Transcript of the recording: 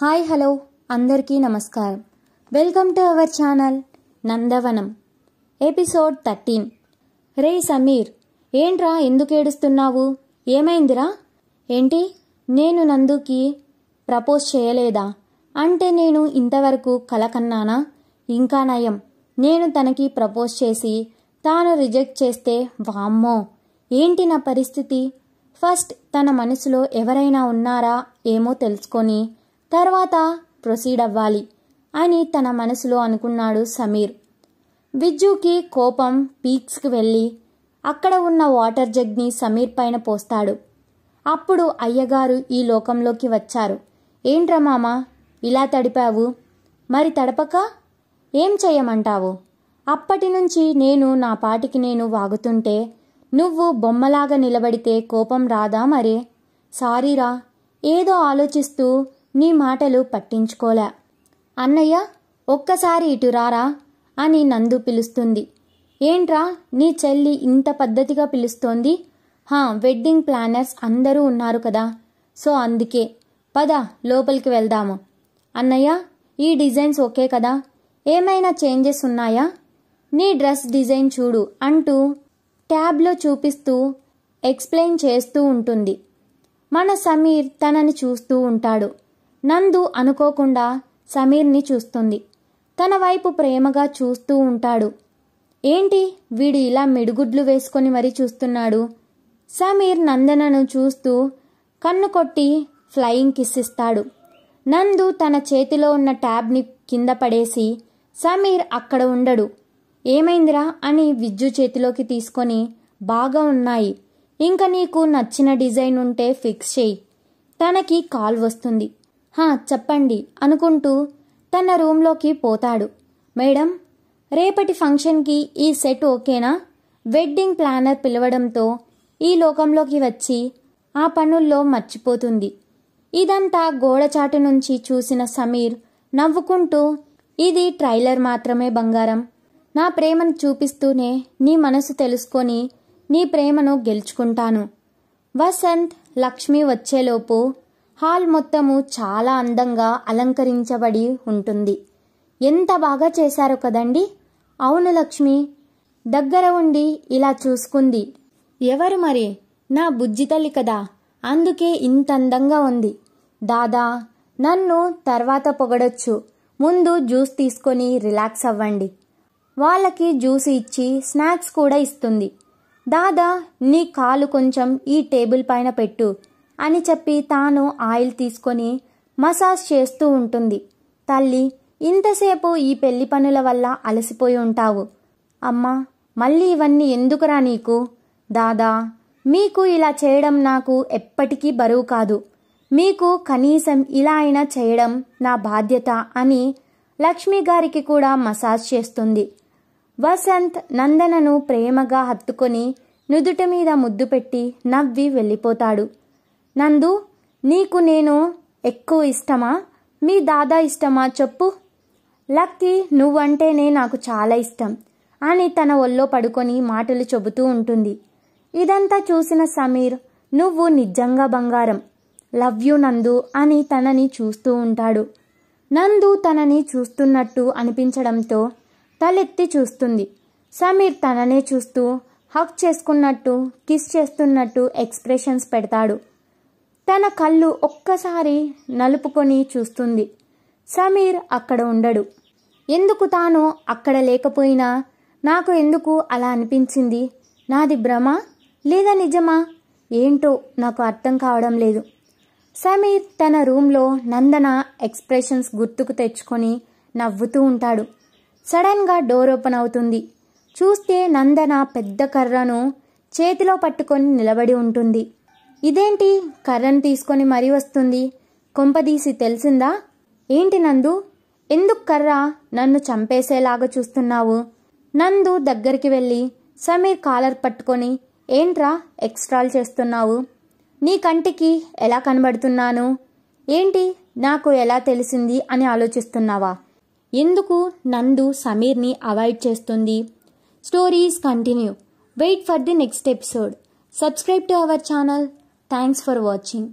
Hi hello అందరికీ నమస్కారం. Welcome to our channel Nandavanam episode 13. రే సమీర్, ఏంట్రా ఎందుకు ఏడుస్తున్నావు? ఏమైందిరా? ఏంటి, నేను నందుకి ప్రపోజ్ చేయలేదా అంటే నేను ఇంతవరకు కల కన్నానా? ఇంకా నయం, నేను తనకి ప్రపోజ్ చేసి తాను రిజెక్ట్ చేస్తే వామ్మో ఏంటి నా పరిస్థితి. ఫస్ట్ తన మనసులో ఎవరైనా ఉన్నారా ఏమో తెలుసుకొని తర్వాత ప్రొసీడ్ అవ్వాలి అని తన మనసులో అనుకున్నాడు సమీర్. విజ్జుకి కోపం పీక్స్కి వెళ్ళి అక్కడ ఉన్న వాటర్ జగ్ని సమీర్ పైన పోస్తాడు. అప్పుడు అయ్యగారు ఈ లోకంలోకి వచ్చారు. ఏంట్రా మామ ఇలా తడిపావు? మరి తడపక ఏం చెయ్యమంటావు? అప్పటి నుంచి నేను నా పాటికి నేను వాగుతుంటే నువ్వు బొమ్మలాగా నిలబడితే కోపం రాదా మరే? సారీరా, ఏదో ఆలోచిస్తూ నీ మాటలు పట్టించుకోలే. అన్నయ్య ఒక్కసారి ఇటు రారా అని నందు పిలుస్తుంది. ఏంట్రా నీ చెల్లి ఇంత పద్ధతిగా పిలుస్తోంది? వెడ్డింగ్ ప్లానర్స్ అందరూ ఉన్నారు కదా, సో అందుకే. పద లోపలికి వెళ్దాము. అన్నయ్య ఈ డిజైన్స్ ఓకే కదా, ఏమైనా చేంజెస్ ఉన్నాయా? నీ డ్రెస్ డిజైన్ చూడు అంటూ ట్యాబ్లో చూపిస్తూ ఎక్స్ప్లెయిన్ చేస్తూ ఉంటుంది. మన సమీర్ తనని చూస్తూ ఉంటాడు. నందు అనుకోకుండా సమీర్ని చూస్తుంది. తన వైపు ప్రేమగా చూస్తూ ఉంటాడు. ఏంటి వీడు ఇలా మిడుగుడ్లు వేసుకొని మరీ చూస్తున్నాడు? సమీర్ నందనను చూస్తూ కన్ను కొట్టి ఫ్లయింగ్ కిస్ ఇస్తాడు. నందు తన చేతిలో ఉన్న ట్యాబ్ని కింద పడేసి సమీర్ అక్కడ ఉండడు. ఏమైందిరా అని విజ్జు చేతిలోకి తీసుకొని, బాగా ఉన్నాయి, ఇంకా నీకు నచ్చిన డిజైన్ ఉంటే ఫిక్స్ చేయి. తనకి కాల్ వస్తుంది. చెప్పండి అనుకుంటూ తన రూంలోకి పోతాడు. మేడం, రేపటి ఫంక్షన్కి ఈ సెట్ ఓకేనా? వెడ్డింగ్ ప్లానర్ పిలవడంతో ఈ లోకంలోకి వచ్చి ఆ పనుల్లో మర్చిపోతుంది. ఇదంతా గోడచాటు నుంచి చూసిన సమీర్ నవ్వుకుంటూ, ఇది ట్రైలర్ మాత్రమే బంగారం. నా ప్రేమను చూపిస్తూనే నీ మనసు తెలుసుకొని నీ ప్రేమను గెలుచుకుంటాను. వసంత్ లక్ష్మి వచ్చేలోపు హాల్ మొత్తము చాలా అందంగా అలంకరించబడి ఉంటుంది. ఎంత బాగా చేశారో కదండి? అవును లక్ష్మి, దగ్గర ఉండి ఇలా చూసుకుంది ఎవరు మరి? నా బుజ్జి తల్లి కదా, అందుకే ఇంత అందంగా ఉంది. దాదా నన్ను తర్వాత పొగడొచ్చు, ముందు జ్యూస్ తీసుకొని రిలాక్స్ అవ్వండి. వాళ్ళకి జ్యూస్ ఇచ్చి స్నాక్స్ కూడా ఇస్తుంది. దాదా నీ కాలు కొంచెం ఈ టేబుల్ పైన పెట్టు అని చెప్పి తాను ఆయిల్ తీసుకొని మసాజ్ చేస్తూ ఉంటుంది. తల్లి, ఇంతసేపు ఈ పెళ్లి పనుల వల్ల అలసిపోయి ఉంటావు. అమ్మా మళ్ళీ ఇవన్నీ ఎందుకురా నీకు? దాదా మీకు ఇలా చేయడం నాకు ఎప్పటికీ బరువు కాదు. మీకు కనీసం ఇలా అయినా చేయడం నా బాధ్యత అని లక్ష్మి గారికి కూడా మసాజ్ చేస్తుంది. వసంత్ నందనను ప్రేమగా హత్తుకొని నుదుటి మీద ముద్దు పెట్టి నవ్వి వెళ్ళిపోతాడు. నందు, నీకు నేను ఎక్కువ ఇష్టమా, మీ దాదా ఇష్టమా చెప్పు? లక్కీ నువ్వంటేనే నాకు చాలా ఇష్టం అని తన ఒళ్ళో పడుకొని మాటలు చెబుతూ ఉంటుంది. ఇదంతా చూసిన సమీర్, నువ్వు నిజంగా బంగారం, లవ్ యూ నందు అని తనని చూస్తూ ఉంటాడు. నందు తనని చూస్తున్నట్టు అనిపించడంతో తలెత్తి చూస్తుంది. సమీర్ తననే చూస్తూ హక్ చేసుకున్నట్టు కిస్ చేస్తున్నట్టు ఎక్స్ప్రెషన్స్ పెడతాడు. తన కళ్ళు ఒక్కసారి నలుపుకొని చూస్తుంది. సమీర్ అక్కడ ఉండడు. ఎందుకు తాను అక్కడ లేకపోయినా నాకు ఎందుకు అలా అనిపించింది? నాది భ్రమ లేదా నిజమా? ఏంటో నాకు అర్థం కావడం లేదు. సమీర్ తన రూంలో నందన ఎక్స్ప్రెషన్స్ గుర్తుకు తెచ్చుకొని నవ్వుతూ ఉంటాడు. సడన్గా డోర్ ఓపెన్ అవుతుంది. చూస్తే నందన పెద్ద కర్రను చేతిలో పట్టుకొని నిలబడి ఉంటుంది. ఇదేంటి కర్రను తీసుకొని మరీ వస్తుంది? కొంపదీసి తెలిసిందా? ఏంటి నందు, ఎందుకు కర్ర నన్ను చంపేసేలాగా చూస్తున్నావు? నందు దగ్గరికి వెళ్ళి సమీర్ కాలర్ పట్టుకొని, ఏంట్రా ఎక్స్ట్రాల్ చేస్తున్నావు? నీ కంటికి ఎలా కనబడుతున్నాను? ఏంటి నాకు ఎలా తెలిసింది అని ఆలోచిస్తున్నావా? ఎందుకు నందు సమీర్ని అవాయిడ్ చేస్తుంది? Stories continue. Wait for the next episode. Subscribe to our channel. Thanks for watching.